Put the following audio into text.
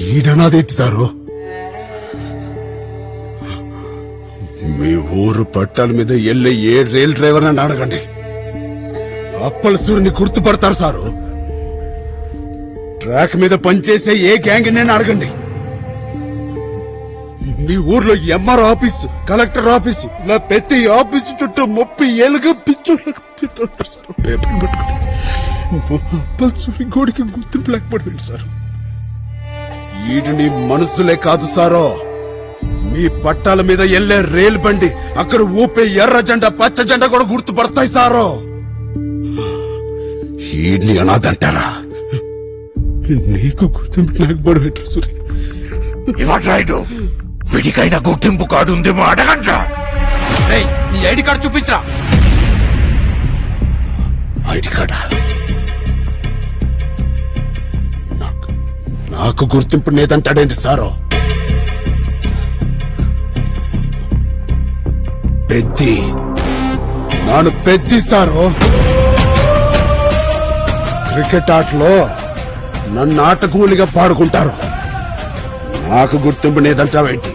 ఈడనాదేంటి sir? మీ ఊరు పట్టాల మీద వెళ్ళే ఏ రైల్ డ్రైవర్ అని అడగండి, అప్పలసూరిని గుర్తుపడతారు సారు. ట్రాక్ మీద పనిచేసే ఏ గ్యాంగ్ నేను అడగండి, మీ ఊర్లో ఎంఆర్ ఆఫీస్, కలెక్టర్ ఆఫీస్, ఇలా ప్రతి ఆఫీసు చుట్టూ 30 ఏళ్ళుగా పిచ్చోళ్ళకి పిత్తుంటారు సార్. పేపర్ పట్టుకుని అప్పలసూరి గోడికి గుర్తింపు లేకపోయింది సార్. ఈడుని మనసులే కాదు సారో, మీ పట్టాల మీద వెళ్లే రైలు బండి, అక్కడ ఊపే ఎర్ర జెండా, పచ్చ జెండా కూడా గుర్తుపడతాయి సారో. ఈడ్ని అనాదంటారా? నీకు గుర్తింపు లేకపోవడం సూరి. ఇవాడు వీడికైనా గుర్తింపు కార్డు ఉందేమో అడగండి. నీ ఐడి కార్డు చూపించరా. ఐడి కార్డా? నాకు గుర్తింపు లేదంటాడేంటి సారో? పెద్ది, నాను పెద్ది సారో. క్రికెట్ ఆటలో నన్ను ఆటకూలిగా పాడుకుంటారు, నాకు గుర్తింపు లేదంటావేంటి?